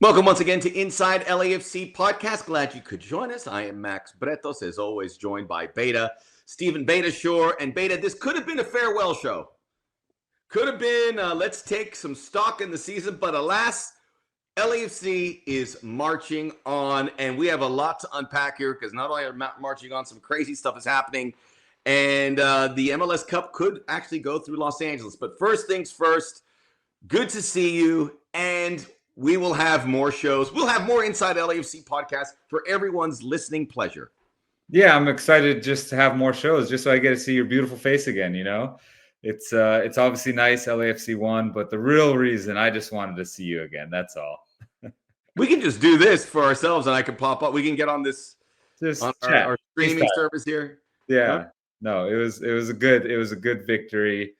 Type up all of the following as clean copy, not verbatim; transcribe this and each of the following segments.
Welcome once again to Inside LAFC Podcast. Glad you could join us. I am Max Bretos, as always, joined by Beita, Steve Beitashour. And Beita, this could have been a farewell show. Could have been, let's take some stock in the season. But alas, LAFC is marching on. And we have a lot to unpack here because not only are we marching on, some crazy stuff is happening. And the MLS Cup could actually go through Los Angeles. But first things first, good to see you. And we will have more shows. We'll have more Inside LAFC podcasts for everyone's listening pleasure. Yeah, I'm excited just to have more shows, just so I get to see your beautiful face again. You know, it's obviously nice LAFC won, but the real reason I just wanted to see you again. That's all. We can just do this for ourselves, and I can pop up. We can get on this just our streaming service here. Yeah, huh? No, it was a good victory.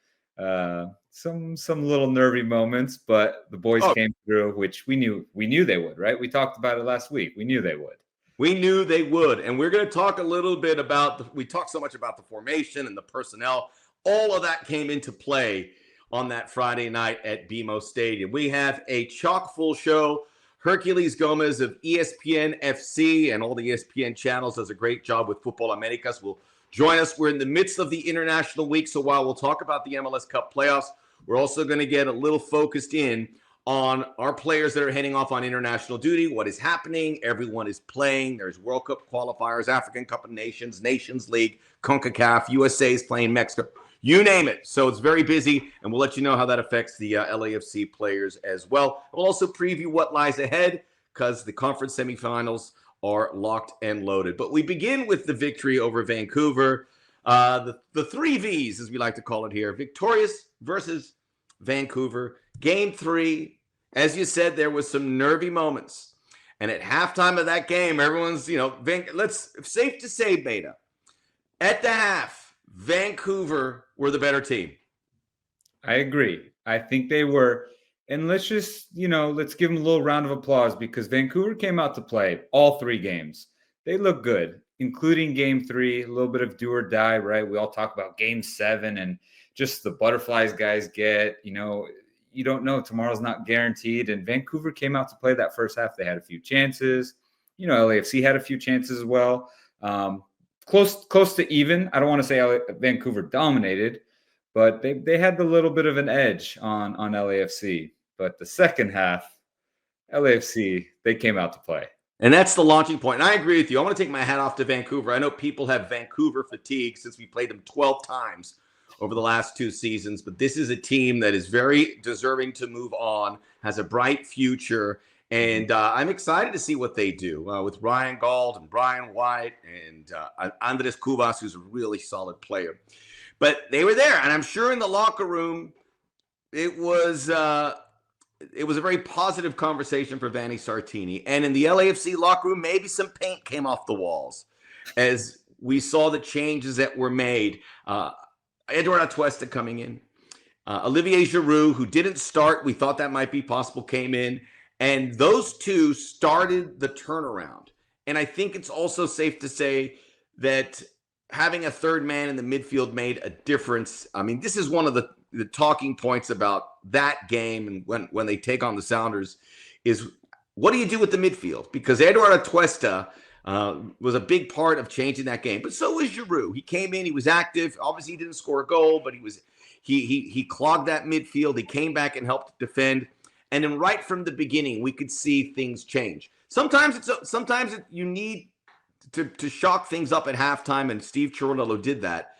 Some little nervy moments, but the boys came through, which we knew they would, right? We talked about it last week. We knew they would. We knew they would. And we're going to talk a little bit about we talked so much about the formation and the personnel. All of that came into play on that Friday night at BMO Stadium. We have a chock full show. Herculez Gomez of ESPN FC and all the ESPN channels does a great job with Football Americas. Will join us. We're in the midst of the international week, so while we'll talk about the MLS Cup playoffs, we're also going to get a little focused in on our players that are heading off on international duty, what is happening. Everyone is playing. There's World Cup qualifiers, African Cup of Nations, Nations League, CONCACAF, USA is playing Mexico, you name it. So it's very busy, and we'll let you know how that affects the LAFC players as well. We'll also preview what lies ahead because the conference semifinals are locked and loaded. But we begin with the victory over Vancouver. The three Vs, as we like to call it here, victorious versus Vancouver. Game 3, as you said, there was some nervy moments. And at halftime of that game, everyone's, safe to say, Beita, at the half, Vancouver were the better team. I agree. I think they were. And let's just, let's give them a little round of applause because Vancouver came out to play all 3 games. They look good, including game 3, a little bit of do or die, right? We all talk about game 7 and just the butterflies guys get, you don't know. Tomorrow's not guaranteed. And Vancouver came out to play that first half. They had a few chances. LAFC had a few chances as well. Close to even. I don't want to say Vancouver dominated, but they had the little bit of an edge on LAFC. But the second half, LAFC, they came out to play. And that's the launching point. And I agree with you. I want to take my hat off to Vancouver. I know people have Vancouver fatigue since we played them 12 times over the last 2 seasons. But this is a team that is very deserving to move on, has a bright future. And I'm excited to see what they do with Ryan Gauld and Brian White and Andres Cubas, who's a really solid player. But they were there. And I'm sure in the locker room, it was a very positive conversation for Vanni Sartini. And in the LAFC locker room, maybe some paint came off the walls as we saw the changes that were made. Eduardo Atuesta coming in. Olivier Giroud, who didn't start, we thought that might be possible, came in. And those two started the turnaround. And I think it's also safe to say that having a third man in the midfield made a difference. I mean, this is one of the talking points about that game and when they take on the Sounders is what do you do with the midfield? Because Eduardo Atuesta was a big part of changing that game. But so was Giroud. He came in, he was active. Obviously, he didn't score a goal, but he clogged that midfield. He came back and helped defend. And then right from the beginning, we could see things change. Sometimes you need to shock things up at halftime, and Steve Cherundolo did that.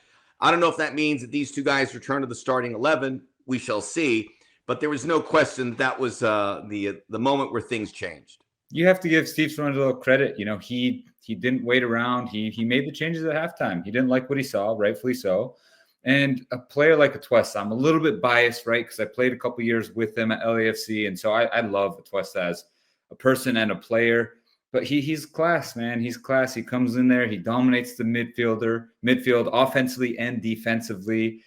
I don't know if that means that these two guys return to the starting 11. We shall see. But there was no question that was the moment where things changed. You have to give Steve Cherundolo credit. He didn't wait around. He made the changes at halftime. He didn't like what he saw, rightfully so. And a player like Atuesta, I'm a little bit biased, right? Because I played a couple years with him at LAFC. And so I love Atuesta as a person and a player. But he's class, man. He's class. He comes in there. He dominates the midfield offensively and defensively.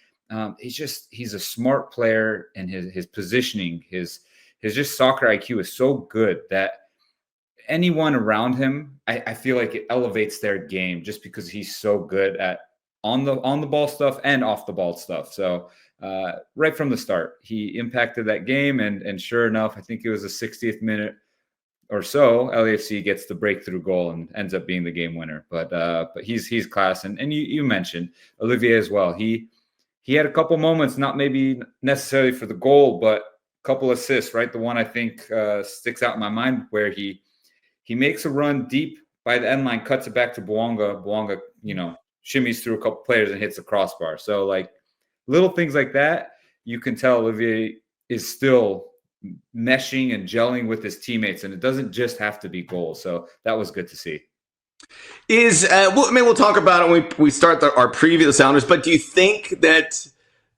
He's a smart player, and his positioning, his just soccer IQ is so good that anyone around him, I feel like it elevates their game just because he's so good at on the ball stuff and off the ball stuff. So right from the start, he impacted that game. And sure enough, I think it was the 60th minute, or so, LAFC gets the breakthrough goal and ends up being the game winner. But he's class, and you mentioned Olivier as well. He had a couple moments, not maybe necessarily for the goal, but a couple assists. Right, the one I think sticks out in my mind where he makes a run deep by the end line, cuts it back to Bouanga. Bouanga, shimmies through a couple players and hits the crossbar. So like little things like that, you can tell Olivier is still meshing and gelling with his teammates, and it doesn't just have to be goals. So that was good to see. We'll talk about it when we start our preview of the Sounders, but do you think that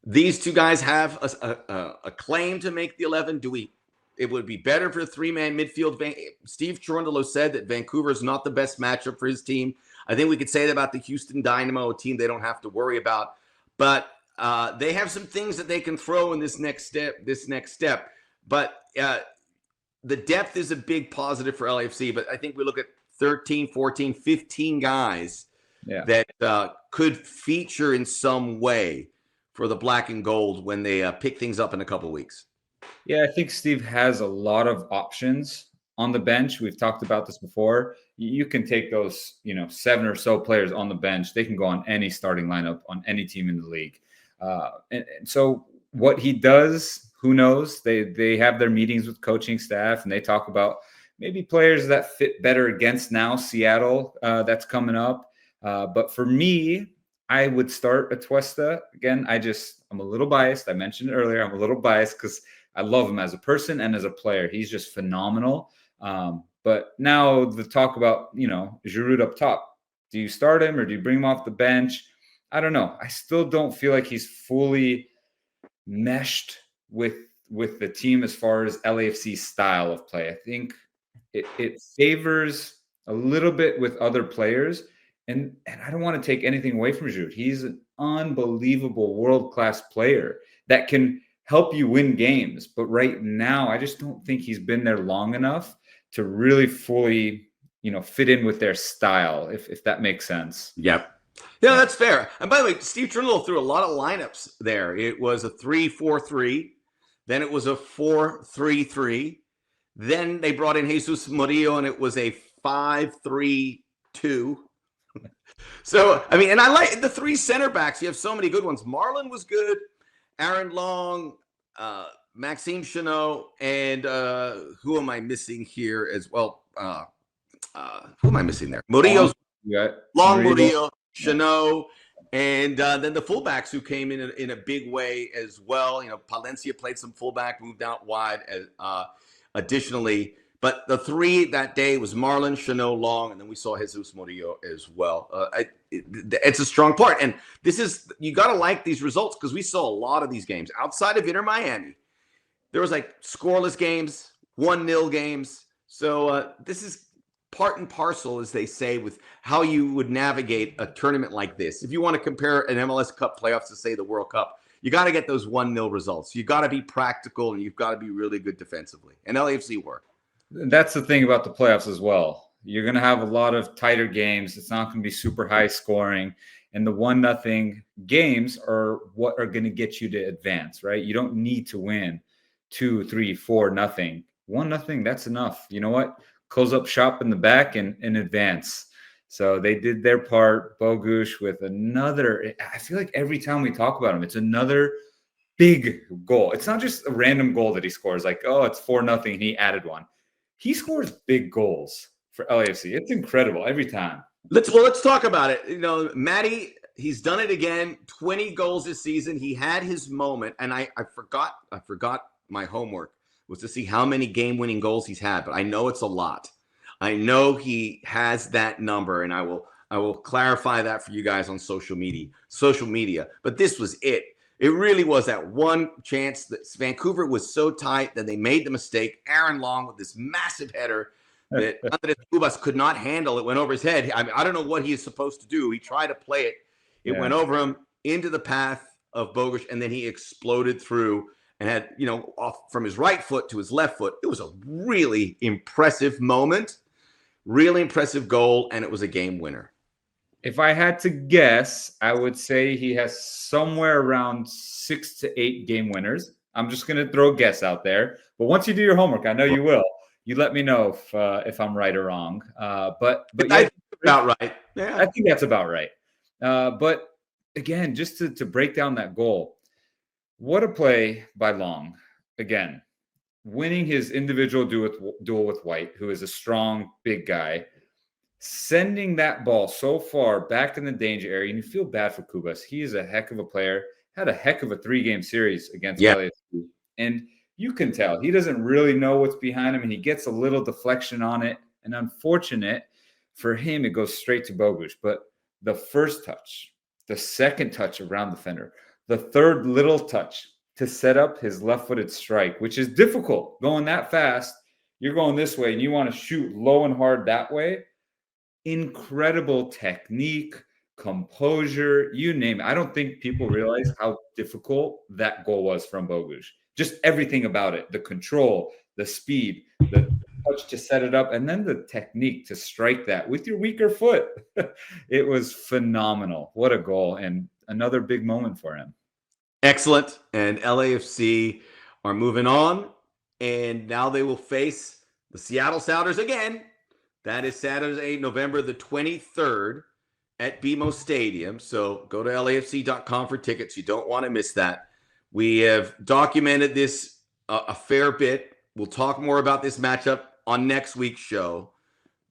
these two guys have a claim to make the 11? It would be better for a three-man midfield. Steve Cherundolo said that Vancouver is not the best matchup for his team. I think we could say that about the Houston Dynamo, a team they don't have to worry about. But they have some things that they can throw in this next step. But the depth is a big positive for LAFC. But I think we look at 13, 14, 15 guys that could feature in some way for the black and gold when they pick things up in a couple of weeks. Yeah, I think Steve has a lot of options on the bench. We've talked about this before. You can take those, 7 or so players on the bench. They can go on any starting lineup on any team in the league. And so what he does, who knows? They have their meetings with coaching staff and they talk about maybe players that fit better against now Seattle that's coming up. But for me, I would start Atuesta. Again, I'm a little biased. I mentioned it earlier. I'm a little biased because I love him as a person and as a player. He's just phenomenal. But now the talk about, Giroud up top. Do you start him or do you bring him off the bench? I don't know. I still don't feel like he's fully meshed with the team as far as LAFC's style of play. I think it favors a little bit with other players. And I don't want to take anything away from Giroud. He's an unbelievable world-class player that can help you win games. But right now, I just don't think he's been there long enough to really fully, fit in with their style, if that makes sense. Yep. Yeah, that's fair. And by the way, Steve Cherundolo threw a lot of lineups there. It was a 3-4-3. Then it was a 4-3-3. Then they brought in Jesus Murillo, and it was a 5-3-2. So, and I like the 3 center backs. You have so many good ones. Marlon was good. Aaron Long, Maxime Chanot, and who am I missing here as well? Who am I missing there? Murillo's Long, Murillo, Chanot, and then the fullbacks who came in a big way as well. Palencia played some fullback, moved out wide additionally. But the 3 that day was Marlon, Chanot, Long, and then we saw Jesus Murillo as well. It's a strong part. And you got to like these results because we saw a lot of these games. Outside of Inter Miami, there was scoreless games, 1-0 games. So this is part and parcel, as they say, with how you would navigate a tournament like this. If you want to compare an MLS Cup playoffs to, say, the World Cup, you got to get those 1-0 results. You got to be practical, and you've got to be really good defensively. And LAFC were. That's the thing about the playoffs as well. You're going to have a lot of tighter games. It's not going to be super high scoring. And the 1-0 games are what are going to get you to advance, right? You don't need to win 2, 3, 4-0. 1-0, that's enough. You know what? Close up shop in the back and advance. So they did their part. Bogusz with another. I feel like every time we talk about him, it's another big goal. It's not just a random goal that he scores. It's 4-0 and he added one. He scores big goals for LAFC. It's incredible every time. Let's talk about it. Mati, he's done it again. 20 goals this season. He had his moment, and I forgot my homework was to see how many game-winning goals he's had, but I know it's a lot. I know he has that number, and I will clarify that for you guys on social media. But this was it. It really was that one chance that Vancouver was so tight that they made the mistake. Aaron Long with this massive header that Andres Cubas could not handle. It went over his head. I don't know what he is supposed to do. He tried to play it. It went over him into the path of Bogusz, and then he exploded through and had, off from his right foot to his left foot. It was a really impressive moment, really impressive goal, and it was a game winner. If I had to guess, I would say he has somewhere around 6 to 8 game winners. I'm just going to throw a guess out there. But once you do your homework, I know you will. you let me know if I'm right or wrong. But I yeah, think about right. Yeah, I think that's about right. But again, just to break down that goal, what a play by Long. Again, winning his individual duel with White, who is a strong, big guy, sending that ball so far back in the danger area. And you feel bad for Kubas. He is a heck of a player, had a heck of a 3-game series against LAFC. And you can tell he doesn't really know what's behind him, and he gets a little deflection on it. And unfortunate for him, it goes straight to Bogusz. But the first touch, the second touch around the fender, the third little touch to set up his left-footed strike, which is difficult going that fast. You're going this way, and you want to shoot low and hard that way. Incredible technique, composure, you name it. I don't think people realize how difficult that goal was from Bogusz. Just everything about it, the control, the speed, the touch to set it up, and then the technique to strike that with your weaker foot. It was phenomenal. What a goal, and another big moment for him. Excellent. And LAFC are moving on, and now they will face the Seattle Sounders again. That is Saturday, November the 23rd at BMO Stadium. So go to LAFC.com for tickets. You don't want to miss that. We have documented this a fair bit. We'll talk more about this matchup on next week's show.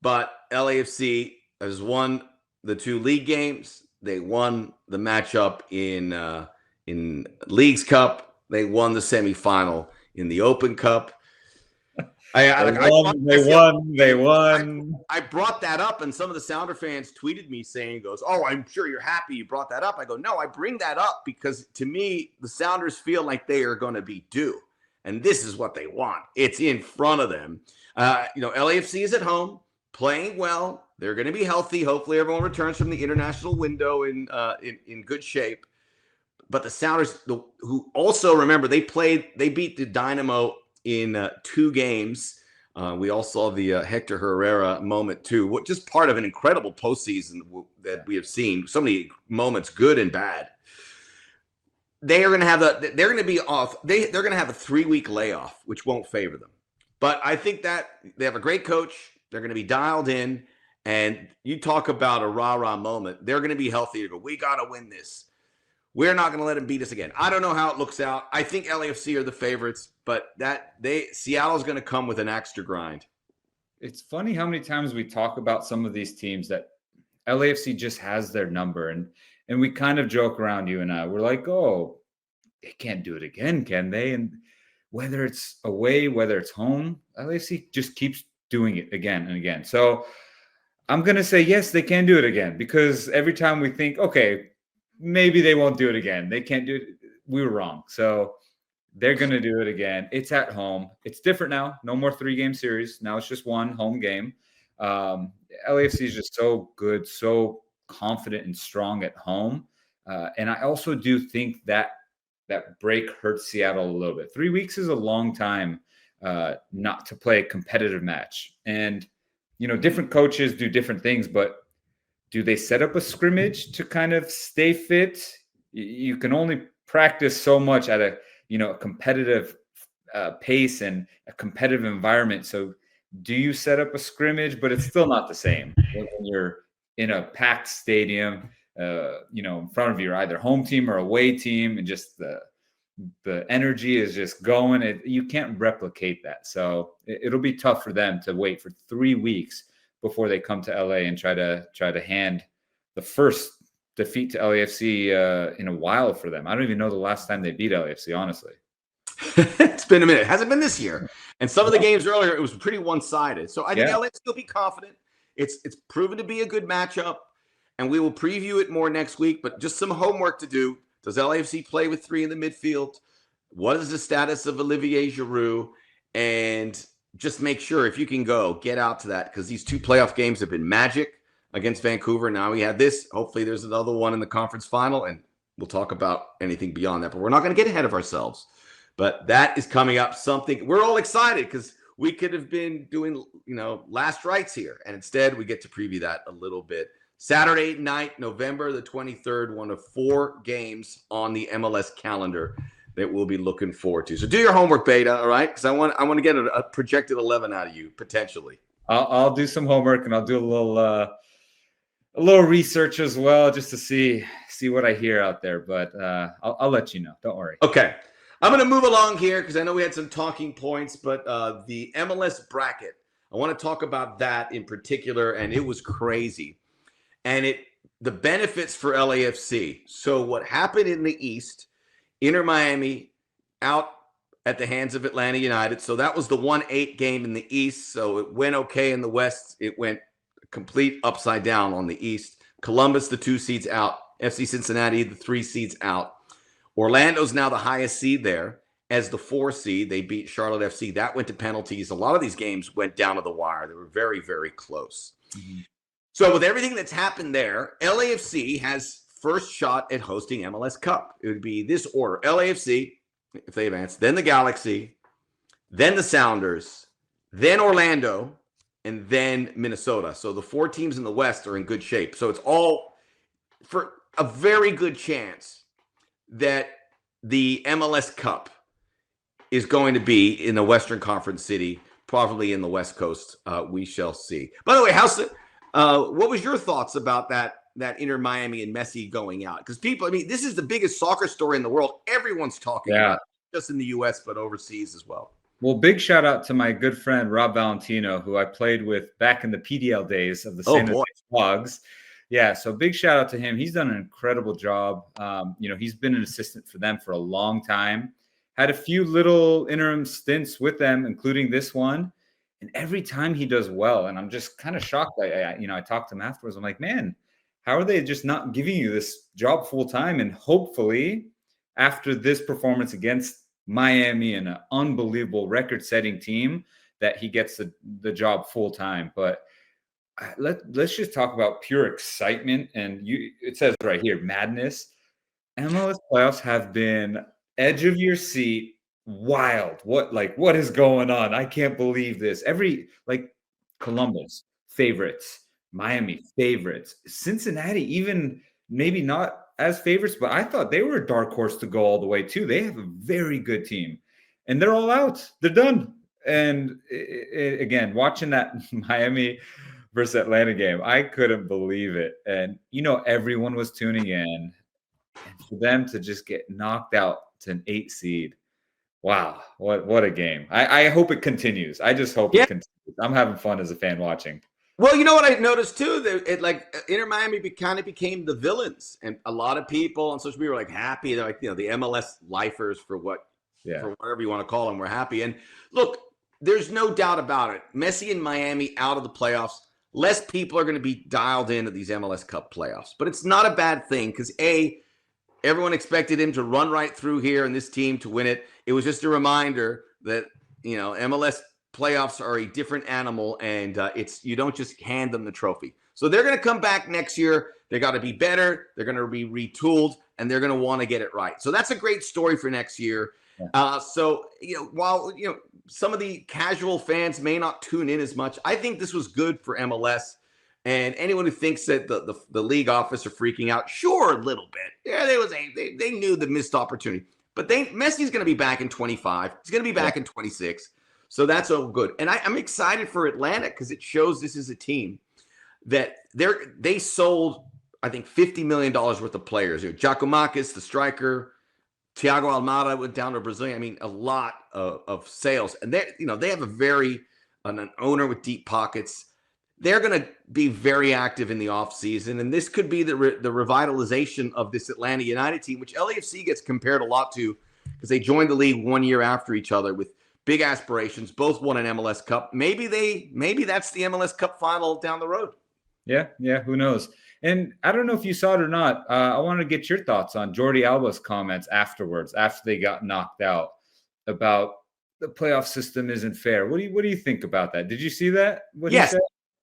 But LAFC has won the 2 league games. They won the matchup in Leagues Cup. They won the semifinal in the Open Cup. They won. I brought that up, and some of the Sounder fans tweeted me saying, "Oh, I'm sure you're happy you brought that up." I go, "No, I bring that up because to me, the Sounders feel like they are going to be due, and this is what they want. It's in front of them. LAFC is at home, playing well. They're going to be healthy. Hopefully, everyone returns from the international window in good shape. But the Sounders, who also remember they beat the Dynamo in 2 games. We all saw the Hector Herrera moment too, just part of an incredible postseason that we have seen. So many moments, good and bad. They're going to have off. They're going to have a 3-week layoff, which won't favor them. But I think that they have a great coach. They're going to be dialed in, and you talk about a rah-rah moment. They're going to be healthy to go, we got to win this. We're not going to let them beat us again. I don't know how it looks out. I think LAFC are the favorites, but Seattle's going to come with an axe to grind. It's funny how many times we talk about some of these teams that LAFC just has their number, and we kind of joke around, you and I. We're like, oh, they can't do it again, can they? And whether it's away, whether it's home, LAFC just keeps doing it again and again. So I'm going to say, yes, they can do it again, because every time we think, okay, maybe they won't do it again, they can't do it, we were wrong. So they're going to do it again. It's at home. It's different now. No more 3-game series. Now it's just 1 home game. LAFC is just so good, so confident and strong at home. And I also do think that break hurts Seattle a little bit. 3 weeks is a long time not to play a competitive match. And, different coaches do different things, but do they set up a scrimmage to kind of stay fit? You can only practice so much at a competitive pace and a competitive environment. So do you set up a scrimmage, but it's still not the same when you're in a packed stadium, in front of your either home team or away team, and just the energy is just going. You can't replicate that. So it'll be tough for them to wait for 3 weeks before they come to LA and try to hand the first defeat to LAFC in a while for them. I don't even know the last time they beat LAFC, honestly. It's been a minute. It hasn't been this year. And some of the games earlier, it was pretty one-sided. So I think LA still be confident. It's proven to be a good matchup, and we will preview it more next week. But just some homework to do. Does LAFC play with 3 in the midfield? What is the status of Olivier Giroud? And just make sure, if you can go, get out to that, because these 2 playoff games have been magic against Vancouver. Now we had this. Hopefully there's another one in the conference final, and we'll talk about anything beyond that. But we're not going to get ahead of ourselves. But that is coming up, something we're all excited, because we could have been doing, last rites here. And instead, we get to preview that a little bit. Saturday night, November the 23rd, one of 4 games on the MLS calendar that we'll be looking forward to. So do your homework, Beta, all right? Because I want to get a projected 11 out of you, potentially. I'll do some homework, and I'll do a little research as well, just to see what I hear out there. But I'll let you know. Don't worry. Okay. I'm going to move along here because I know we had some talking points, but the MLS bracket, I want to talk about that in particular, and it was crazy. And the benefits for LAFC. So what happened in the East, Inter Miami out at the hands of Atlanta United. So that was the 1-8 game in the East. So it went okay in the West. It went complete upside down on the East. Columbus, the 2 seeds out. FC Cincinnati, the 3 seeds out. Orlando's now the highest seed there as the 4 seed. They beat Charlotte FC. That went to penalties. A lot of these games went down to the wire. They were very, very close. Mm-hmm. So with everything that's happened there, LAFC has first shot at hosting MLS Cup. It would be this order. LAFC, if they advance, then the Galaxy, then the Sounders, then Orlando, and then Minnesota. So the 4 teams in the West are in good shape. So it's all for a very good chance that the MLS Cup is going to be in a Western Conference city, probably in the West Coast. We shall see. By the way, what was your thoughts about that Inter Miami and Messi going out? Because this is the biggest soccer story in the world. Everyone's talking about it, just in the U.S., but overseas as well. Well, big shout out to my good friend Rob Valentino, who I played with back in the PDL days of the San Jose Slugs. Yeah, so big shout out to him. He's done an incredible job. He's been an assistant for them for a long time. Had a few little interim stints with them, including this one. And every time he does well, and I'm just kind of shocked. I talked to him afterwards. I'm like, man, how are they just not giving you this job full time? And hopefully, after this performance against Miami and an unbelievable record-setting team, that he gets the job full time. But let's just talk about pure excitement. And it says right here, madness. MLS playoffs have been edge of your seat. Wild. What is going on? I can't believe this. Columbus favorites, Miami favorites, Cincinnati even maybe not as favorites, but I thought they were a dark horse to go all the way too. They have a very good team, and they're all out. They're done. And again, watching that Miami versus Atlanta game, I couldn't believe it. And everyone was tuning in, and for them to just get knocked out to an 8 seed. Wow, what a game. I hope it continues. I just hope it continues. I'm having fun as a fan watching. Well, you know what I noticed too? That Inter Miami kind of became the villains. And a lot of people on social media were happy. They're the MLS lifers for whatever you want to call them, were happy. And look, there's no doubt about it. Messi and Miami out of the playoffs. Less people are going to be dialed into these MLS Cup playoffs. But it's not a bad thing because everyone expected him to run right through here and this team to win it. It was just a reminder that, MLS playoffs are a different animal, and you don't just hand them the trophy. So they're going to come back next year. They got to be better. They're going to be retooled, and they're going to want to get it right. So that's a great story for next year. Yeah. While some of the casual fans may not tune in as much, I think this was good for MLS. And anyone who thinks that the league office are freaking out, sure, a little bit. Yeah, they knew the missed opportunity. But Messi's going to be back in 25. He's going to be back in 26. So that's all good. And I'm excited for Atlanta because it shows this is a team that they sold, I think, $50 million worth of players. Giacomakis, the striker, Thiago Almada went down to Brazil. I mean, a lot of sales. And they have an owner with deep pockets. They're going to be very active in the offseason, and this could be the revitalization of this Atlanta United team, which LAFC gets compared a lot to because they joined the league 1 year after each other with big aspirations. Both won an MLS Cup. Maybe that's the MLS Cup final down the road. Yeah, who knows? And I don't know if you saw it or not. I want to get your thoughts on Jordi Alba's comments afterwards, after they got knocked out, about the playoff system isn't fair. What do you think about that? Did you see that? What yes. He said?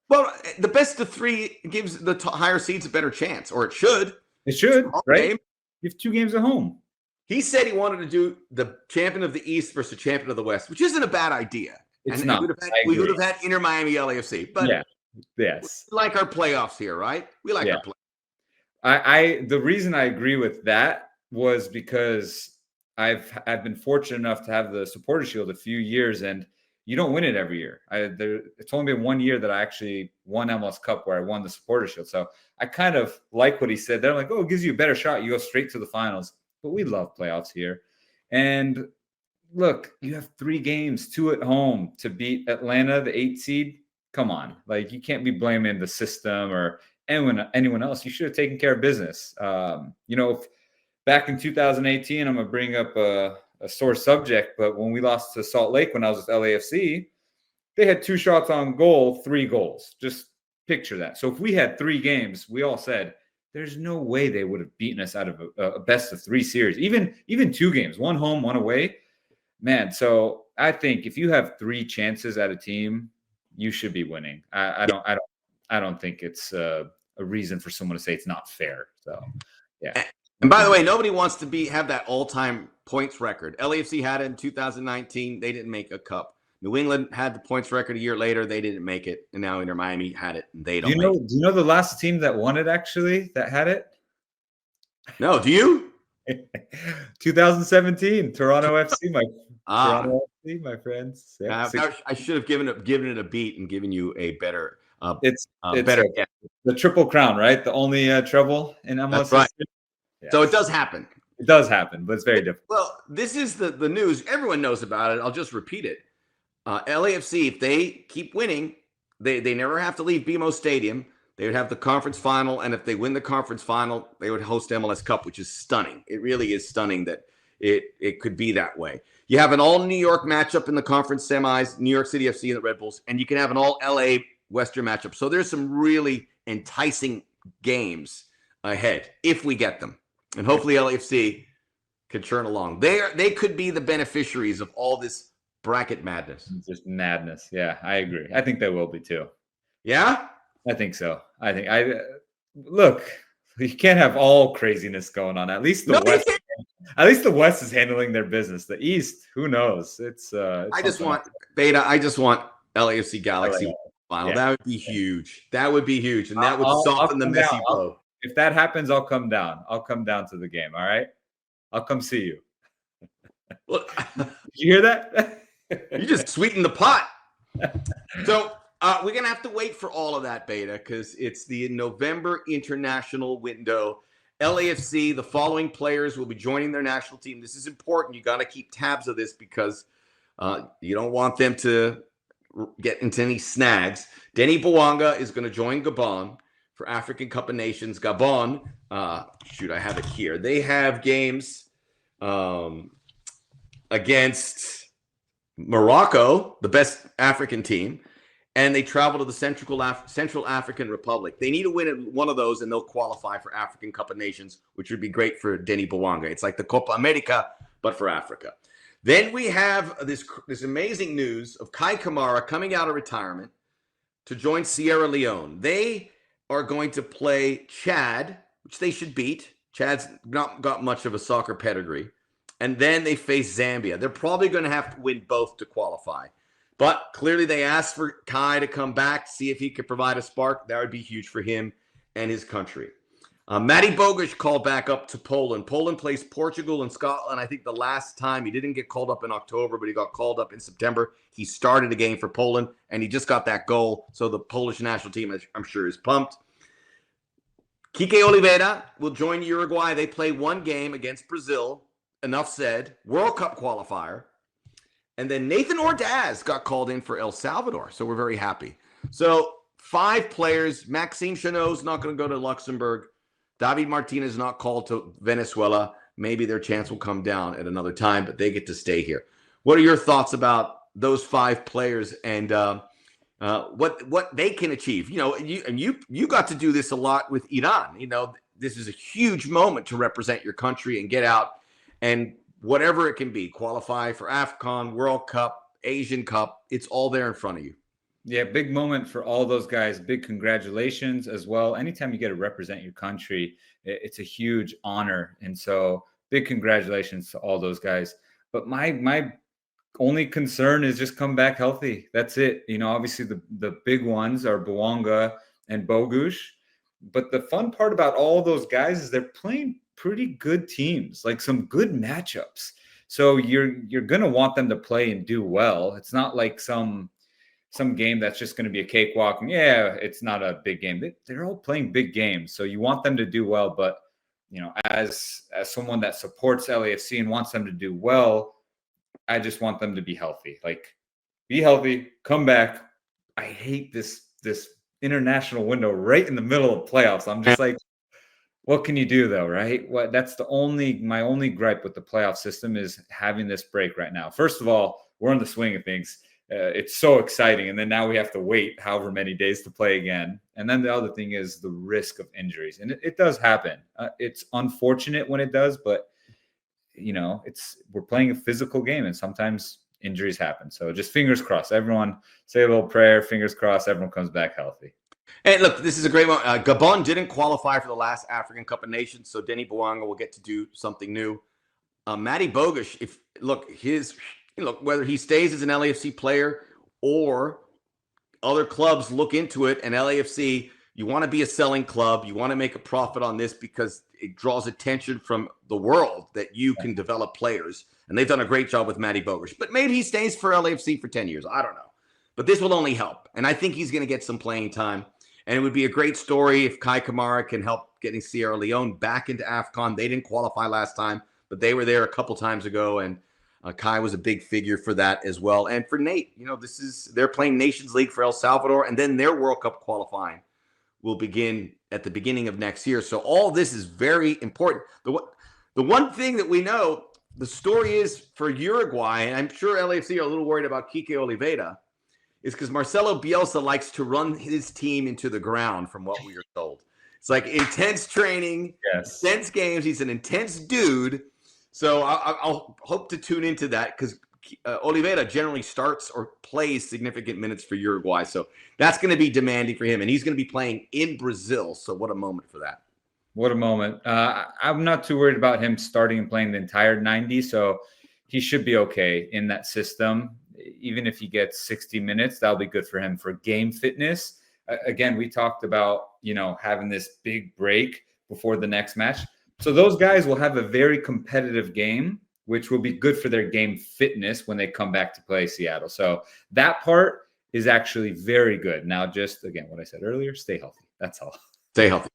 Well, the best of 3 gives the higher seeds a better chance, or it should. It should, right? Game. You have 2 games at home. He said he wanted to do the champion of the East versus the champion of the West, which isn't a bad idea. It's not. We would have had Inter Miami LAFC, but yes, we like our playoffs here, right? We like our playoffs. The reason I agree with that was because I've been fortunate enough to have the Supporter Shield a few years, and you don't win it every year. It's only been 1 year that I actually won MLS Cup where I won the Supporter Shield. So I kind of like what he said. They're like, oh, it gives you a better shot. You go straight to the finals. But we love playoffs here. And look, you have 3 games, 2 at home to beat Atlanta, the 8th seed. Come on. Like, you can't be blaming the system or anyone else. You should have taken care of business. Back in 2018, I'm going to bring up a sore subject, but when we lost to Salt Lake when I was with LAFC, they had 2 shots on goal, 3 goals. Just picture that. So if we had 3 games, we all said, there's no way they would have beaten us out of a best of 3 series, even 2 games, 1 home, 1 away. Man, so I think if you have 3 chances at a team, you should be winning. I don't think it's a reason for someone to say it's not fair. So, yeah. And by the way, nobody wants to have that all-time points record. LAFC had it in 2019. They didn't make a cup. New England had the points record a year later. They didn't make it. And now Inter Miami had it. And they don't make it. Do you know the last team that won it, actually, that had it? No, do you? 2017, Toronto FC, Toronto FC, my friends. Yeah, I should have given it a beat and given you a better it's better. The Triple Crown, right? The only treble in MLS. That's right. Yes. So it does happen. It does happen, but it's very different. Well, this is the news. Everyone knows about it. I'll just repeat it. LAFC, if they keep winning, they never have to leave BMO Stadium. They would have the conference final, and if they win the conference final, they would host MLS Cup, which is stunning. It really is stunning that it could be that way. You have an all-New York matchup in the conference semis, New York City FC and the Red Bulls, and you can have an all-LA Western matchup. So there's some really enticing games ahead if we get them. And hopefully LAFC can churn along. They could be the beneficiaries of all this bracket madness. Just madness. Yeah, I agree. I think they will be too. Yeah? I think so. Look, you can't have all craziness going on. At least the West is handling their business. The East, who knows? I just want LAFC Galaxy final. Yeah. That would be huge. That would be huge. And that would soften the Messi blow. If that happens, I'll come down. I'll come down to the game. All right. I'll come see you. Look, did you hear that? You just sweetened the pot. So we're going to have to wait for all of that, Beita, because it's the November international window. LAFC, the following players will be joining their national team. This is important. You got to keep tabs of this because you don't want them to get into any snags. Denis Bouanga is going to join Gabon for African Cup of Nations. Gabon, I have it here. They have games against Morocco, the best African team, and they travel to the Central African Republic. They need to win one of those, and they'll qualify for African Cup of Nations, which would be great for Denis Bouanga. It's like the Copa America, but for Africa. Then we have this amazing news of Kai Kamara coming out of retirement to join Sierra Leone. They are going to play Chad, which they should beat. Chad's not got much of a soccer pedigree. And then they face Zambia. They're probably going to have to win both to qualify. But clearly they asked for Kai to come back, see if he could provide a spark. That would be huge for him and his country. Mati Bogusz called back up to Poland. Poland plays Portugal and Scotland. I think the last time he didn't get called up in October, but he got called up in September. He started a game for Poland, and he just got that goal. So the Polish national team, I'm sure, is pumped. Kike Oliveira will join Uruguay. They play one game against Brazil. Enough said. World Cup qualifier. And then Nathan Ordaz got called in for El Salvador. So we're very happy. So 5 players. Maxime Chanot's not going to go to Luxembourg. David Martinez not called to Venezuela. Maybe their chance will come down at another time, but they get to stay here. What are your thoughts about those 5 players and what they can achieve? You know, you got to do this a lot with Iran. You know, this is a huge moment to represent your country and get out and whatever it can be, qualify for AFCON, World Cup, Asian Cup. It's all there in front of you. Yeah, big moment for all those guys. Big congratulations as well. Anytime you get to represent your country, it's a huge honor. And so big congratulations to all those guys. But my only concern is just come back healthy. That's it. You know, obviously the big ones are Bouanga and Bogusz. But the fun part about all those guys is they're playing pretty good teams, like some good matchups. So you're going to want them to play and do well. It's not like some game that's just going to be a cakewalk. And yeah, it's not a big game. They're all playing big games. So you want them to do well. But, as someone that supports LAFC and wants them to do well, I just want them to be healthy. Like, be healthy, come back. I hate this international window right in the middle of playoffs. I'm just like, what can you do though, right? That's my only gripe with the playoff system is having this break right now. First of all, we're in the swing of things. It's so exciting. And then now we have to wait however many days to play again. And then the other thing is the risk of injuries. And it does happen. It's unfortunate when it does, but we're playing a physical game and sometimes injuries happen. So just fingers crossed. Everyone say a little prayer, fingers crossed, everyone comes back healthy. And look, this is a great one. Gabon didn't qualify for the last African Cup of Nations, so Denis Bouanga will get to do something new. Mati Bogusz, whether he stays as an LAFC player or other clubs look into it, and LAFC, you want to be a selling club, you want to make a profit on this because it draws attention from the world that you can develop players. And they've done a great job with Mati Bogusz. But maybe he stays for LAFC for 10 years. I don't know. But this will only help. And I think he's going to get some playing time. And it would be a great story if Kai Kamara can help getting Sierra Leone back into AFCON. They didn't qualify last time, but they were there a couple times ago. And Kai was a big figure for that as well. And for Nate, they're playing Nations League for El Salvador. And then their World Cup qualifying will begin at the beginning of next year. So all this is very important. The one thing that we know, the story is for Uruguay, and I'm sure LAFC are a little worried about Kike Oliveira, is because Marcelo Bielsa likes to run his team into the ground, from what we are told. It's like intense training, intense games. He's an intense dude. So I'll hope to tune into that because Oliveira generally starts or plays significant minutes for Uruguay. So that's going to be demanding for him. And he's going to be playing in Brazil. So what a moment for that. What a moment. I'm not too worried about him starting and playing the entire 90. So he should be okay in that system. Even if he gets 60 minutes, that'll be good for him for game fitness. Again, we talked about, having this big break before the next match. So those guys will have a very competitive game, which will be good for their game fitness when they come back to play Seattle. So that part is actually very good. Now, just again, what I said earlier, stay healthy. That's all. Stay healthy.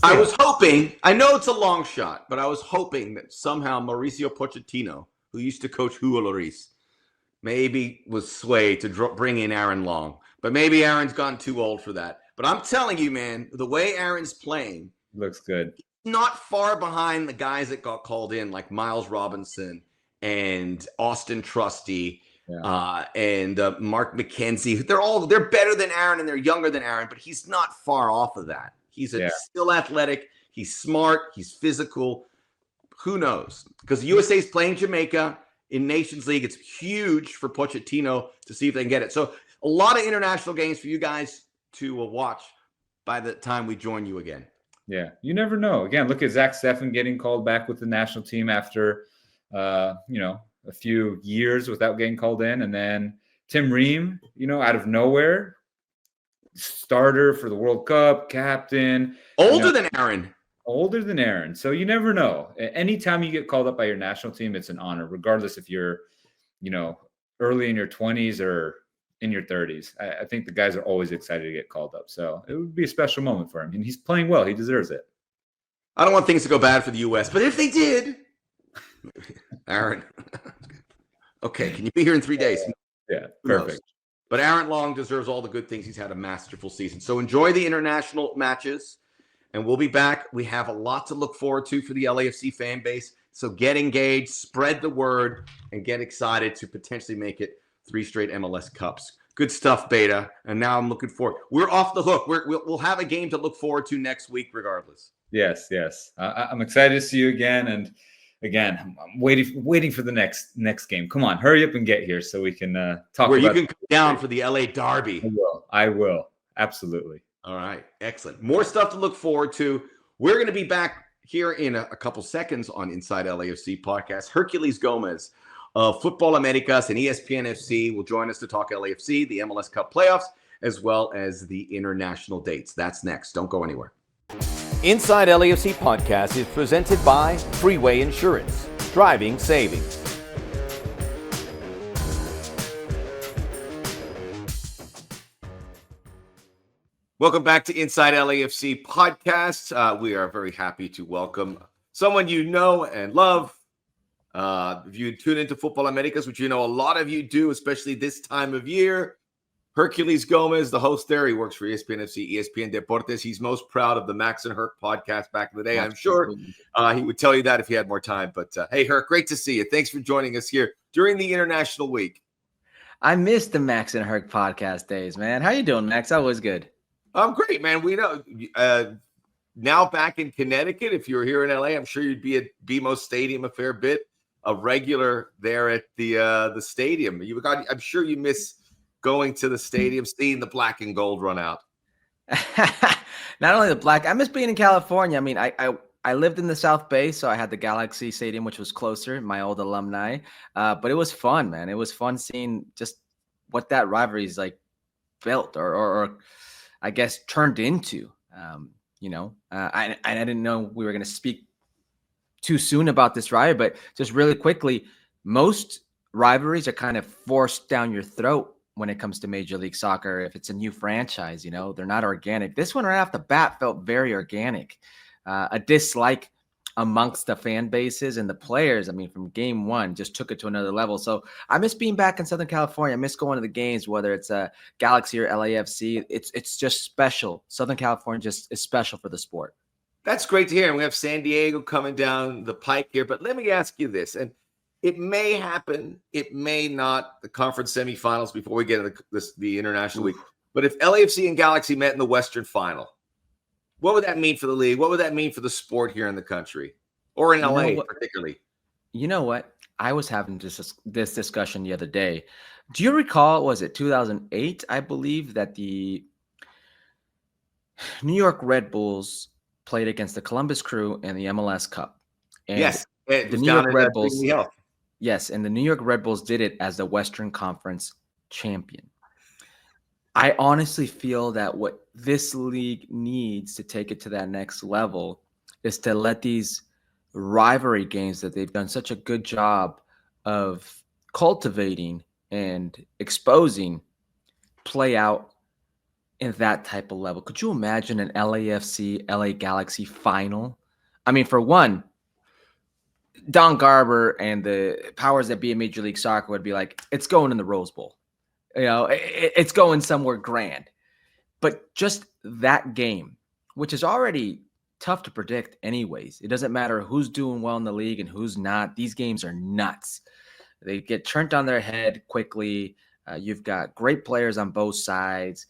I was hoping, I know it's a long shot, but I was hoping that somehow Mauricio Pochettino, who used to coach Hugo Lloris, maybe was swayed to bring in Aaron Long. But maybe Aaron's gotten too old for that. But I'm telling you, man, the way Aaron's playing looks good. Not far behind the guys that got called in, like Miles Robinson and Austin Trusty and Mark McKenzie. They're better than Aaron and they're younger than Aaron, but he's not far off of that. He's still athletic. He's smart. He's physical. Who knows? Because USA is playing Jamaica in Nations League. It's huge for Pochettino to see if they can get it. So a lot of international games for you guys to watch by the time we join you again. Yeah, you never know. Again, look at Zach Steffen getting called back with the national team after, a few years without getting called in. And then Tim Ream, out of nowhere, starter for the World Cup, captain. Older than Aaron. Older than Aaron. So you never know. Anytime you get called up by your national team, it's an honor, regardless if you're, early in your 20s or in your 30s. I think the guys are always excited to get called up. So it would be a special moment for him. And he's playing well. He deserves it. I don't want things to go bad for the U.S., but if they did, Aaron, okay, can you be here in 3 days? Yeah, perfect. But Aaron Long deserves all the good things. He's had a masterful season. So enjoy the international matches, and we'll be back. We have a lot to look forward to for the LAFC fan base. So get engaged, spread the word, and get excited to potentially make it 3 straight MLS Cups. Good stuff, Beita. And now I'm looking forward. We're off the hook. We'll have a game to look forward to next week regardless. Yes. I'm excited to see you again. And again, I'm waiting for the next game. Come on, hurry up and get here so we can talk where about you can come down for the LA Derby. I will. Absolutely. All right. Excellent. More stuff to look forward to. We're going to be back here in a couple seconds on Inside LAFC podcast. Herculez Gomez of Football Americas and ESPN FC will join us to talk LAFC, the MLS Cup playoffs, as well as the international dates. That's next. Don't go anywhere. Inside LAFC podcast is presented by Freeway Insurance, driving savings. Welcome back to Inside LAFC podcast. We are very happy to welcome someone you know and love. If you tune into Football Americas, which you know a lot of you do, especially this time of year, Herculez Gomez, the host there, he works for ESPN FC, ESPN Deportes. He's most proud of the Max and Herc podcast back in the day. Absolutely. I'm sure he would tell you that if he had more time. But hey, Herc, great to see you. Thanks for joining us here during the International Week. I missed the Max and Herc podcast days, man. How you doing, Max? That was good. I'm great, man. We know now back in Connecticut. If you were here in LA, I'm sure you'd be at BMO Stadium a fair bit, a regular there at the stadium. I'm sure you miss going to the stadium, seeing the black and gold run out. Not only the black, I miss being in California. I mean, I lived in the South Bay, so I had the Galaxy Stadium, which was closer, my old alumni. But it was fun, man. It was fun seeing just what that rivalry is like built or I guess turned into. I didn't know we were going to speak too soon about this rivalry, but just really quickly, most rivalries are kind of forced down your throat when it comes to Major League Soccer. If it's a new franchise, they're not organic. This one right off the bat felt very organic. A dislike amongst the fan bases and the players, I mean, from game one, just took it to another level. So I miss being back in Southern California. I miss going to the games, whether it's a Galaxy or LAFC. It's just special. Southern California just is special for the sport. That's great to hear. And we have San Diego coming down the pike here. But let me ask you this, and it may happen, it may not, the conference semifinals before we get into the International Week. But if LAFC and Galaxy met in the Western Final, what would that mean for the league? What would that mean for the sport here in the country or in LA particularly? You know what? I was having this discussion the other day. Do you recall, was it 2008, I believe, that the New York Red Bulls played against the Columbus Crew in the MLS Cup? And yes. The New York Red Bulls. Yes, and the New York Red Bulls did it as the Western Conference champion. I honestly feel that what this league needs to take it to that next level is to let these rivalry games that they've done such a good job of cultivating and exposing play out in that type of level. Could you imagine an LAFC, LA Galaxy final? I mean, for one, Don Garber and the powers that be in Major League Soccer would be like, it's going in the Rose Bowl. It's going somewhere grand. But just that game, which is already tough to predict anyways. It doesn't matter who's doing well in the league and who's not. These games are nuts. They get turned on their head quickly. You've got great players on both sides,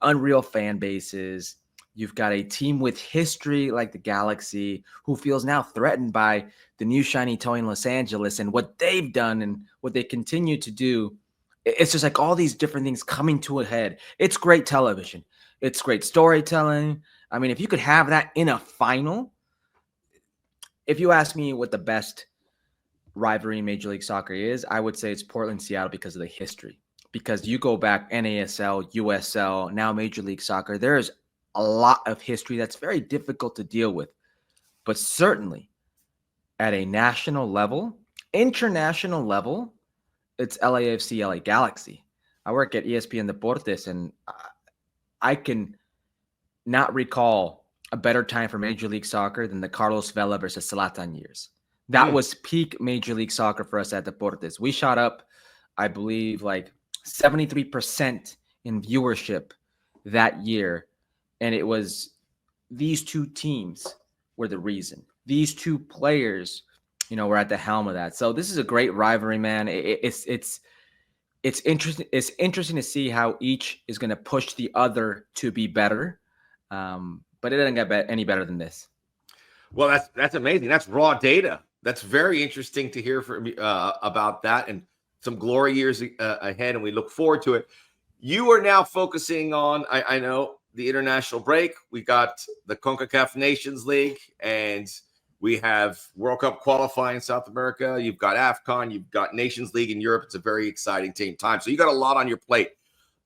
unreal fan bases. You've got a team with history like the Galaxy who feels now threatened by the new shiny toy in Los Angeles and what they've done and what they continue to do. It's just like all these different things coming to a head. It's great television. It's great storytelling. I mean, if you could have that in a final, if you ask me what the best rivalry in Major League Soccer is, I would say it's Portland-Seattle because of the history. Because you go back NASL, USL, now Major League Soccer, there's a lot of history that's very difficult to deal with. But certainly at a national level, international level, it's LAFC, LA Galaxy. I work at ESPN Deportes, and I can not recall a better time for Major League Soccer than the Carlos Vela versus Zlatan years. That was peak Major League Soccer for us at Deportes. We shot up, I believe, like 73% in viewership that year. And it was these two teams were the reason. These two players, were at the helm of that. So this is a great rivalry, man. It's interesting. It's interesting to see how each is going to push the other to be better. But it doesn't get any better than this. Well, that's amazing. That's raw data. That's very interesting to hear from about that, and some glory years ahead. And we look forward to it. You are now focusing on, I know, the international break. We got the CONCACAF Nations League, and we have World Cup qualifying in South America. You've got AFCON. You've got Nations League in Europe. It's a very exciting time. So you got a lot on your plate.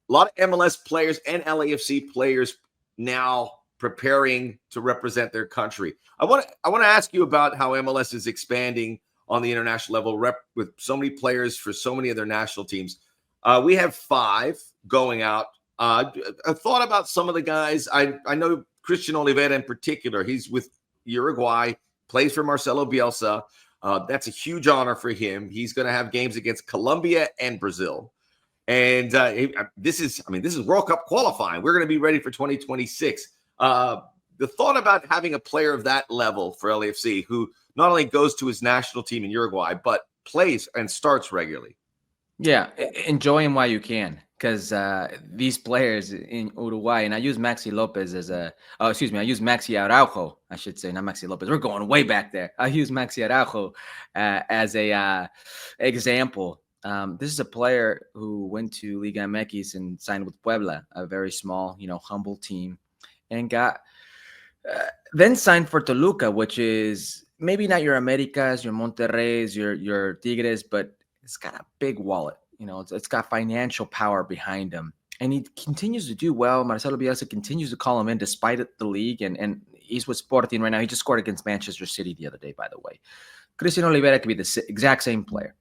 A lot of MLS players and LAFC players now preparing to represent their country. I want to ask you about how MLS is expanding on the international level, with so many players for so many of their national teams. We have 5 going out A thought about some of the guys. I know Christian Oliveira in particular. He's with Uruguay, plays for Marcelo Bielsa. That's a huge honor for him. He's going to have games against Colombia and Brazil. And this is World Cup qualifying. We're going to be ready for 2026. The thought about having a player of that level for LAFC who not only goes to his national team in Uruguay, but plays and starts regularly. Yeah, enjoy him while you can, because these players in Uruguay, and I use Maxi Lopez as I use Maxi Araujo, I should say, not Maxi Lopez. We're going way back there. I use Maxi Araujo as a example. This is a player who went to Liga MX and signed with Puebla, a very small, humble team, and got then signed for Toluca, which is maybe not your Americas, your Monterreys, your Tigres, but it's got a big wallet. It's got financial power behind him, and he continues to do well. Marcelo Bielsa continues to call him in despite the league, and he's with Sporting right now. He just scored against Manchester City the other day, by the way. Christian Oliveira could be the exact same player.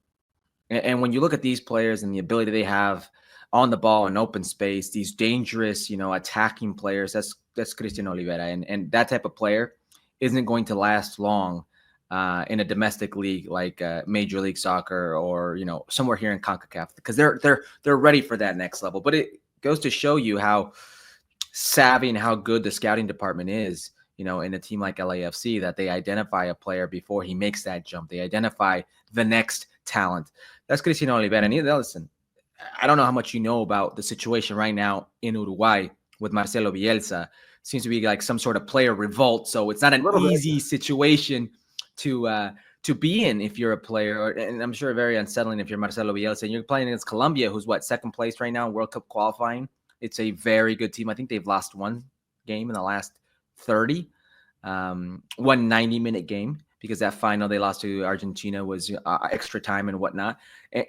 And when you look at these players and the ability they have on the ball in open space, these dangerous, attacking players, that's Christian Oliveira. And that type of player isn't going to last long in a domestic league like Major League Soccer or, somewhere here in CONCACAF, because they're ready for that next level. But it goes to show you how savvy and how good the scouting department is, in a team like LAFC, that they identify a player before he makes that jump. They identify the next talent. That's Christian Oliveira. And listen, I don't know how much you know about the situation right now in Uruguay with Marcelo Bielsa. Seems to be like some sort of player revolt. So it's not an easy situation to be in if you're a player, and I'm sure very unsettling if you're Marcelo Bielsa and you're playing against Colombia, who's second place right now in World Cup qualifying. It's a very good team. I think they've lost one game in the last 30, one 90-minute game, because that final they lost to Argentina was extra time and whatnot.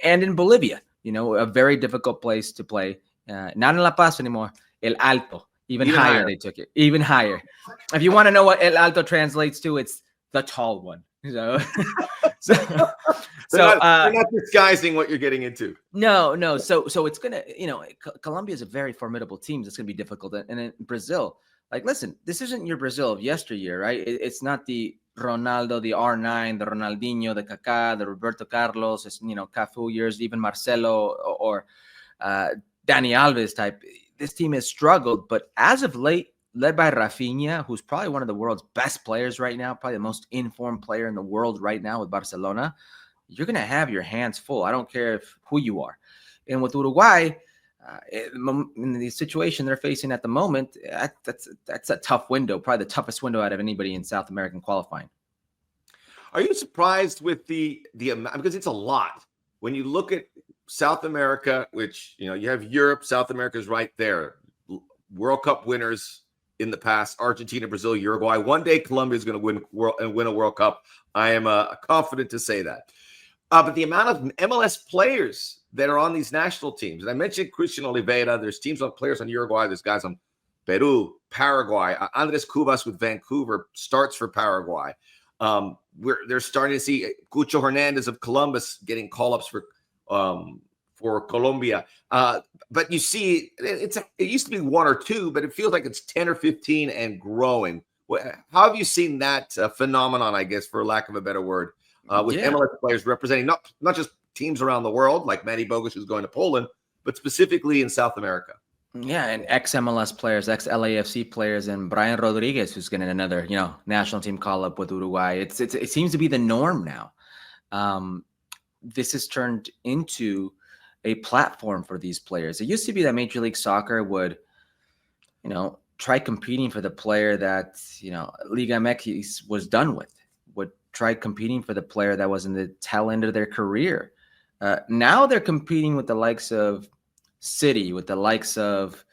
And in Bolivia, a very difficult place to play. Not in La Paz anymore. El Alto, even higher. They took it, even higher. If you want to know what El Alto translates to, it's the tall one. So they're not disguising what you're getting into. No. So it's gonna, Colombia is a very formidable team. It's gonna be difficult. And in Brazil, listen, this isn't your Brazil of yesteryear, right? It's not the Ronaldo, the R9, the Ronaldinho, the Kaká, the Roberto Carlos, Cafu years, even Marcelo or Dani Alves type. This team has struggled, but as of late, led by Rafinha, who's probably one of the world's best players right now, probably the most informed player in the world right now with Barcelona, you're going to have your hands full. I don't care who you are. And with Uruguay, in the situation they're facing at the moment, that's a tough window, probably the toughest window out of anybody in South American qualifying. Are you surprised with the amount? Because it's a lot. When you look at South America, which, you have Europe, South America is right there. World Cup winners in the past, Argentina, Brazil, Uruguay. One day Colombia is going to win a World Cup. I am confident to say that. But the amount of MLS players that are on these national teams, and I mentioned Christian Oliveira, there's players on Uruguay, there's guys on Peru, Paraguay, Andres Cubas with Vancouver starts for Paraguay. They're starting to see Cucho Hernandez of Columbus getting call-ups for Colombia. But you see, it used to be one or two, but it feels like it's 10 or 15 and growing. How have you seen that phenomenon, I guess, for lack of a better word, with MLS players representing not just teams around the world, like Mati Bogusz, who's going to Poland, but specifically in South America? Yeah, and ex-MLS players, ex-LAFC players, and Brian Rodriguez, who's getting another, national team call-up with Uruguay. It seems to be the norm now. This has turned into a platform for these players. It used to be that Major League Soccer would, try competing for the player that, Liga MX was done with, would try competing for the player that was in the tail end of their career. Now they're competing with the likes of City, with the likes of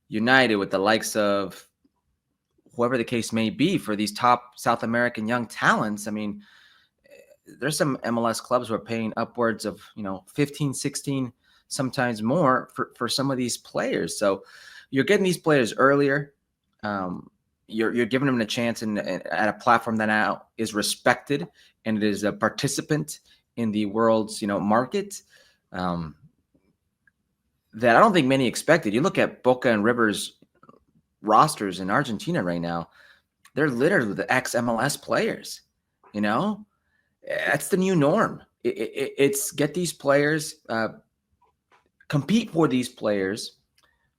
United, with the likes of whoever the case may be for these top South American young talents. I mean, there's some MLS clubs who are paying upwards of, 15, 16, sometimes more for some of these players. So you're getting these players earlier. You're giving them a chance and at a platform that now is respected and it is a participant in the world's, market. that I don't think many expected. You look at Boca and River's rosters in Argentina right now, they're literally the ex-MLS players. You know, that's the new norm. It's get these players, compete for these players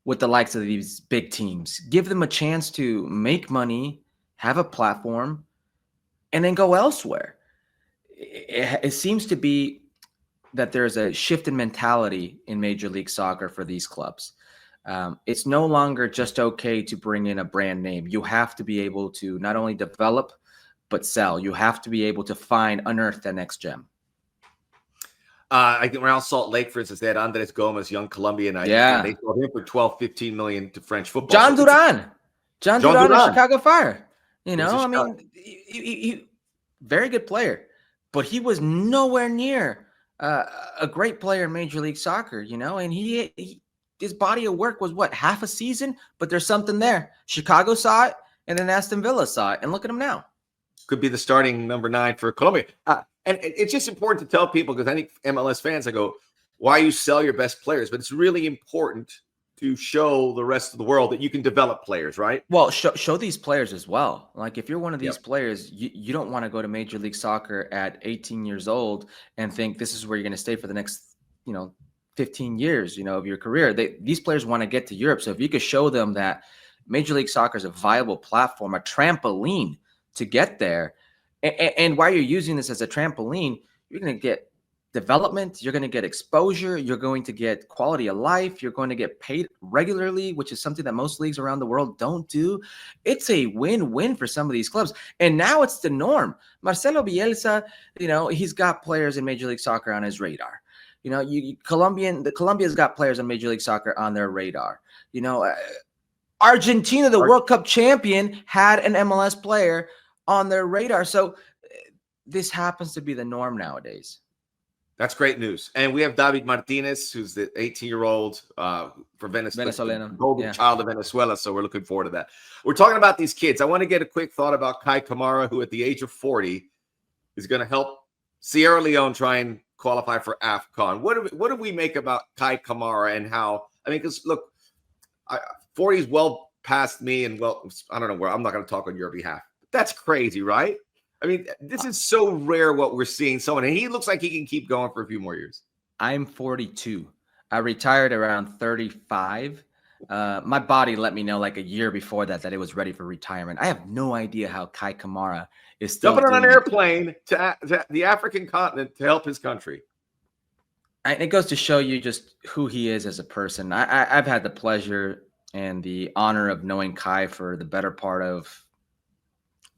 with the likes of these big teams, give them a chance to make money, have a platform, and then go elsewhere. It seems to be that there's a shift in mentality in Major League Soccer for these clubs. It's no longer just okay to bring in a brand name. You have to be able to not only develop, but sell. You have to be able to unearth the next gem. I think around Salt Lake, for instance, they had Andres Gomez, young Colombian. They sold him for 12, 15 million to French football. John Duran of Chicago Fire. You know, I mean, he very good player, but he was nowhere near a great player in Major League Soccer, you know, and his body of work was half a season, but there's something there. Chicago saw it, and then Aston Villa saw it, and look at him now. Could be the starting number 9 for Colombia. And it's just important to tell people, because I think MLS fans, I go, why you sell your best players? But it's really important to show the rest of the world that you can develop players, right? Well, show these players as well. Like if you're one of these players, you don't want to go to Major League Soccer at 18 years old and think this is where you're going to stay for the next, 15 years, of your career. These players want to get to Europe. So if you could show them that Major League Soccer is a viable platform, a trampoline to get there, and while you're using this as a trampoline, you're going to get development, you're going to get exposure, you're going to get quality of life, you're going to get paid regularly, which is something that most leagues around the world don't do. It's a win-win for some of these clubs. And now it's the norm. Marcelo Bielsa, he's got players in Major League Soccer on his radar. Colombia's got players in Major League Soccer on their radar. Argentina, the World Cup champion, had an MLS player on their radar. So this happens to be the norm nowadays. That's great news. And we have David Martinez, who's the 18-year-old for Venezuela, golden child of Venezuela. So we're looking forward to that. We're talking about these kids. I want to get a quick thought about Kai Kamara, who at the age of 40 is going to help Sierra Leone try and qualify for AFCON. What do we make about Kai Kamara and how? I mean, because look, 40 is well past me, and I don't know where. I'm not going to talk on your behalf. That's crazy, right? I mean, this is so rare what we're seeing someone, and he looks like he can keep going for a few more years. I'm 42. I retired around 35. My body let me know like a year before that it was ready for retirement. I have no idea how Kai Kamara is still jumping on an airplane to the African continent to help his country. And it goes to show you just who he is as a person. I've had the pleasure and the honor of knowing Kai for the better part of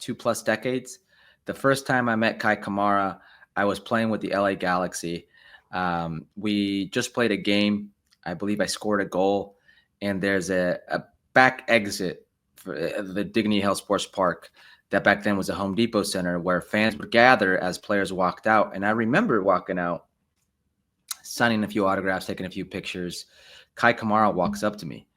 2+ decades. The first time I met Kai Kamara, I was playing with the LA Galaxy. We just played a game. I believe I scored a goal, and there's a back exit for the Dignity Health Sports Park that back then was a Home Depot center where fans would gather as players walked out. And I remember walking out, signing a few autographs, taking a few pictures. Kai Kamara walks up to me,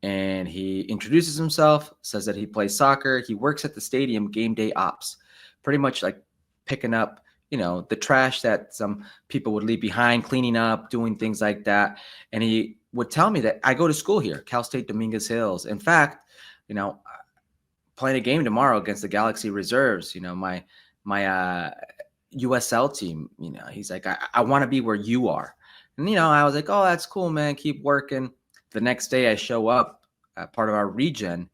and he introduces himself, says that he plays soccer. He works at the stadium, game day ops, pretty much like picking up, the trash that some people would leave behind, cleaning up, doing things like that. And he would tell me that I go to school here, Cal State Dominguez Hills. In fact, playing a game tomorrow against the Galaxy Reserves, my USL team, he's like, I want to be where you are. And, I was like, oh, that's cool, man. Keep working. The next day I show up part of our regen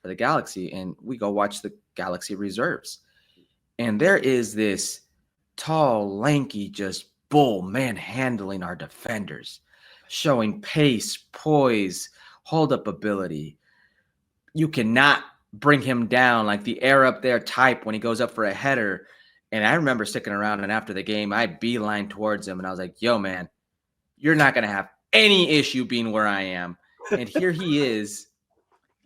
for the Galaxy, and we go watch the Galaxy Reserves. And there is this tall, lanky, just bull manhandling our defenders, showing pace, poise, hold-up ability. You cannot bring him down like the air up there type when he goes up for a header. And I remember sticking around, and after the game, I beeline towards him, and I was like, yo, man, you're not going to have any issue being where I am. And here he is,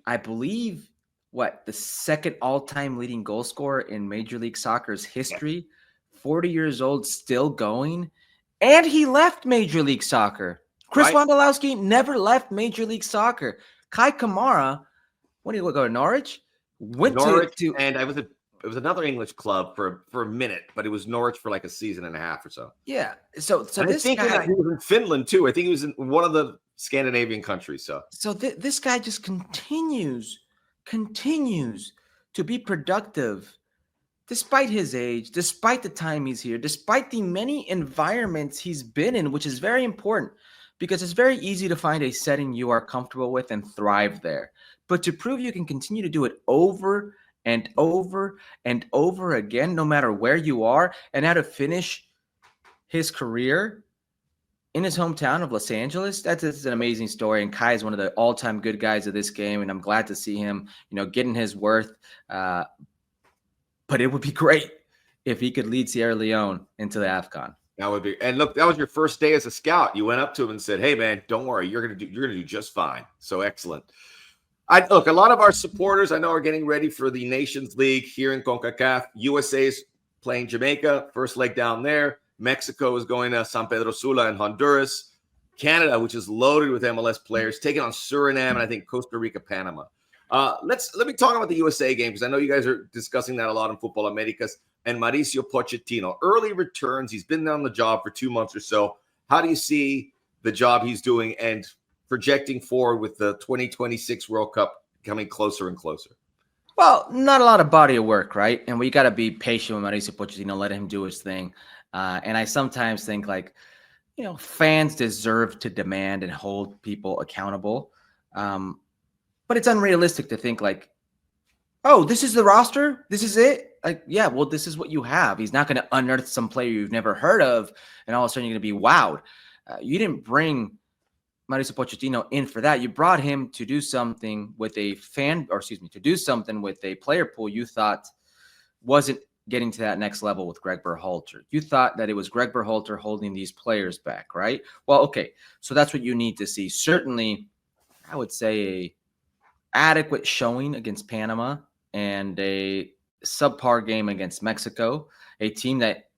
I believe, the second all-time leading goal scorer in Major League Soccer's history, 40 years old, still going. And he left Major League Soccer. Chris Wondolowski never left Major League Soccer. Kai Kamara, when did he go to Norwich? Norwich, and I was it was another English club for a minute, but it was Norwich for like a season and a half or so. Yeah. So and this I think guy, he was in Finland too. I think he was in one of the Scandinavian countries. So this guy just continues to be productive despite his age, despite the time he's here, despite the many environments he's been in, which is very important because it's very easy to find a setting you are comfortable with and thrive there. But to prove you can continue to do it over and over and over again, no matter where you are, and now to finish his career in his hometown of Los Angeles, that's an amazing story. And Kai is one of the all-time good guys of this game, and I'm glad to see him, getting his worth. But it would be great if he could lead Sierra Leone into the AFCON. That would be. And look, that was your first day as a scout. You went up to him and said, "Hey, man, don't worry. You're gonna do just fine." So excellent. Look, a lot of our supporters I know are getting ready for the Nations League here in CONCACAF. USA's playing Jamaica, first leg down there. Mexico is going to San Pedro Sula and Honduras. Canada, which is loaded with MLS players, taking on Suriname and I think Costa Rica, Panama. Let me talk about the USA game because I know you guys are discussing that a lot in Football Americas. And Mauricio Pochettino, early returns. He's been on the job for 2 months or so. How do you see the job he's doing and projecting forward with the 2026 World Cup coming closer and closer? Well, not a lot of body of work, right? And we got to be patient with Mauricio Pochettino, let him do his thing. And I sometimes think fans deserve to demand and hold people accountable. But it's unrealistic to think oh, this is the roster? This is it? Yeah, well, this is what you have. He's not going to unearth some player you've never heard of, and all of a sudden you're going to be wowed. You didn't bring Mauricio Pochettino in for that. You brought him to do something with a player pool you thought wasn't getting to that next level with Greg Berhalter. You thought that it was Greg Berhalter holding these players back, right? Well, okay, so that's what you need to see. Certainly, I would say a adequate showing against Panama and a subpar game against Mexico, a team that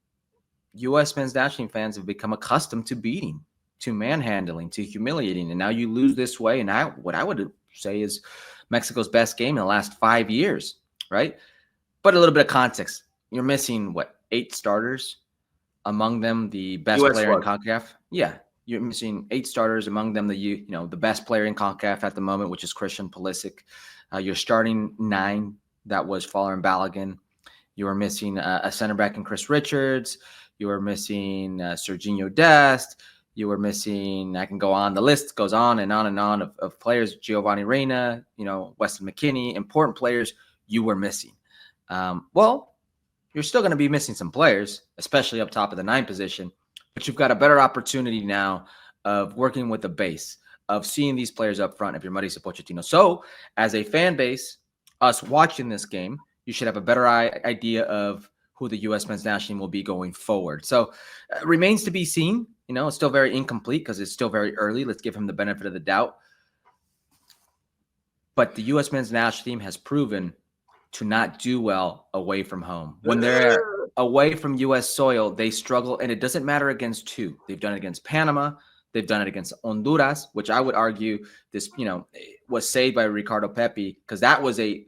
U.S. men's national fans have become accustomed to beating, to manhandling, to humiliating. And now you lose this way. And what I would say is Mexico's best game in the last 5 years, right? But a little bit of context. You're missing, 8 starters? Among them, the best player in CONCACAF. Yeah, you're missing 8 starters. Among them, the best player in CONCACAF at the moment, which is Christian Pulisic. You're starting 9. That was Folarin Balogun. You were missing a center back in Chris Richards. You were missing Serginho Dest. You were missing, I can go on. The list goes on and on and on of players. Giovanni Reina, Weston McKennie, important players you were missing. Well, you're still going to be missing some players, especially up top of the 9 position. But you've got a better opportunity now of working with the base, of seeing these players up front if you're Mauricio Pochettino. So as a fan base, us watching this game, you should have a better idea of who the U.S. men's national team will be going forward. So remains to be seen. It's still very incomplete because it's still very early. Let's give him the benefit of the doubt. But the U.S. men's national team has proven to not do well away from home. When they're away from U.S. soil, they struggle, and it doesn't matter against who. They've done it against Panama. They've done it against Honduras, which I would argue this, was saved by Ricardo Pepi because that was a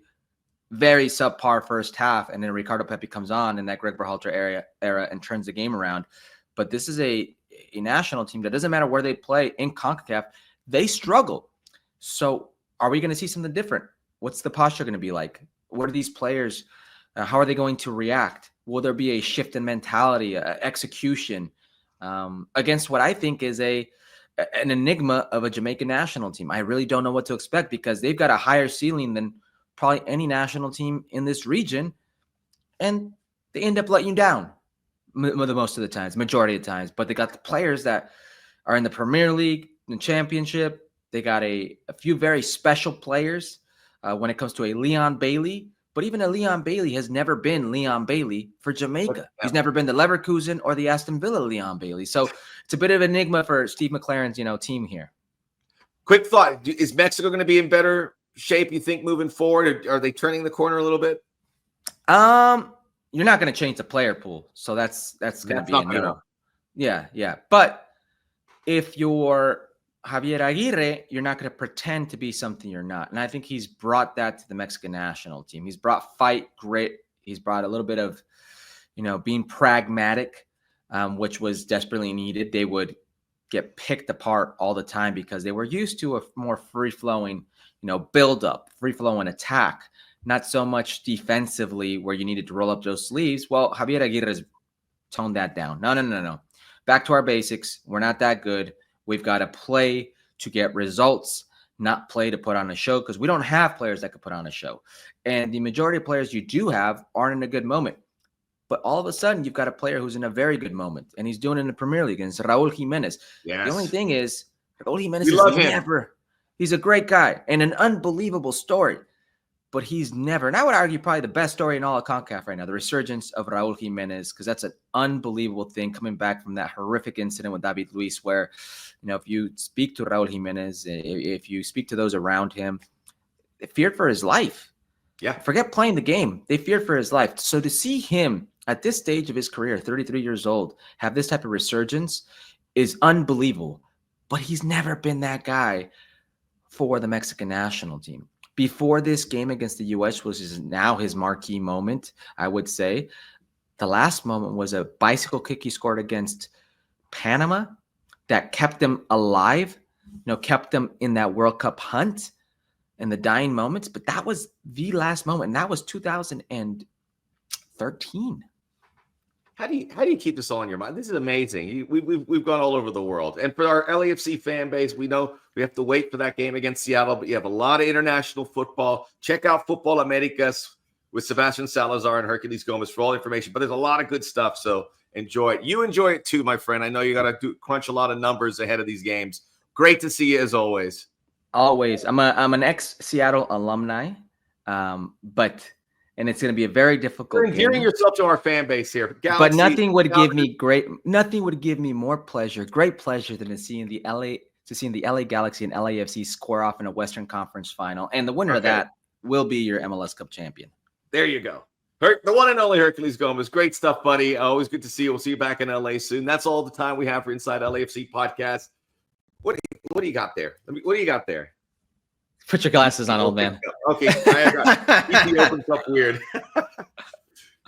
very subpar first half, and then Ricardo Pepi comes on in that Greg Berhalter era and turns the game around. But this is a national team that doesn't matter where they play in CONCACAF, they struggle. So are we going to see something different? What's the posture going to be like? What are these players? How are they going to react? Will there be a shift in mentality, execution against what I think is an enigma of a Jamaican national team? I really don't know what to expect because they've got a higher ceiling than probably any national team in this region, and they end up letting you down most of the times, majority of the times. But they got the players that are in the Premier League, the Championship. They got a few very special players when it comes to a Leon Bailey. But even a Leon Bailey has never been Leon Bailey for Jamaica. He's never been the Leverkusen or the Aston Villa Leon Bailey. So it's a bit of an enigma for Steve McLaren's, team here. Quick thought. Is Mexico going to be in better shape, you think, moving forward? Or are they turning the corner a little bit? You're not going to change the player pool. So that's going to be a no. Yeah. But if you're Javier Aguirre, you're not going to pretend to be something you're not. And I think he's brought that to the Mexican national team. He's brought fight, grit. He's brought a little bit of, being pragmatic, which was desperately needed. They would get picked apart all the time because they were used to a more free-flowing, build up, free-flowing attack, not so much defensively where you needed to roll up those sleeves. Well, Javier Aguirre's toned that down. No. Back to our basics. We're not that good. We've got to play to get results, not play to put on a show, because we don't have players that could put on a show. And the majority of players you do have aren't in a good moment. But all of a sudden, you've got a player who's in a very good moment, and he's doing it in the Premier League against Raul Jimenez. Yes. The only thing is, Raul Jimenez is he's a great guy and an unbelievable story. But he's never, and I would argue probably the best story in all of CONCACAF right now, the resurgence of Raul Jimenez, because that's an unbelievable thing coming back from that horrific incident with David Luiz, where, if you speak to Raul Jimenez, if you speak to those around him, they feared for his life. Yeah. Forget playing the game. They feared for his life. So to see him at this stage of his career, 33 years old, have this type of resurgence is unbelievable. But he's never been that guy for the Mexican national team. Before this game against the U.S., which is now his marquee moment, I would say, the last moment was a bicycle kick he scored against Panama that kept them alive, kept them in that World Cup hunt in the dying moments. But that was the last moment, and that was 2013. How do you keep this all in your mind? This is amazing. We've gone all over the world. And for our LAFC fan base, we know we have to wait for that game against Seattle, but you have a lot of international football. Check out Football Americas with Sebastian Salazar and Herculez Gomez for all information. But there's a lot of good stuff, so enjoy it. You enjoy it too, my friend. I know you got to crunch a lot of numbers ahead of these games. Great to see you as always. Always. I'm an ex-Seattle alumni, and it's going to be a very difficult game. You're endearing yourself to our fan base here. Galaxy, but nothing would give me more great pleasure than seeing the LA Galaxy and LAFC square off in a Western Conference final. And the winner of that will be your MLS Cup champion. There you go. The one and only Herculez Gomez. Great stuff, buddy. Always good to see you. We'll see you back in LA soon. That's all the time we have for Inside LAFC podcast. What do you got there? What do you got there? Put your glasses on, old man. Okay. He opens up weird.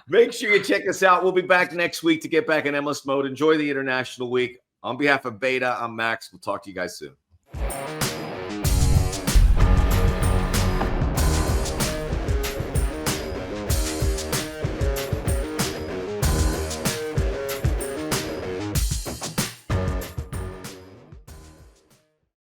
Make sure you check us out. We'll be back next week to get back in MLS mode. Enjoy the international week. On behalf of Beita, I'm Max. We'll talk to you guys soon.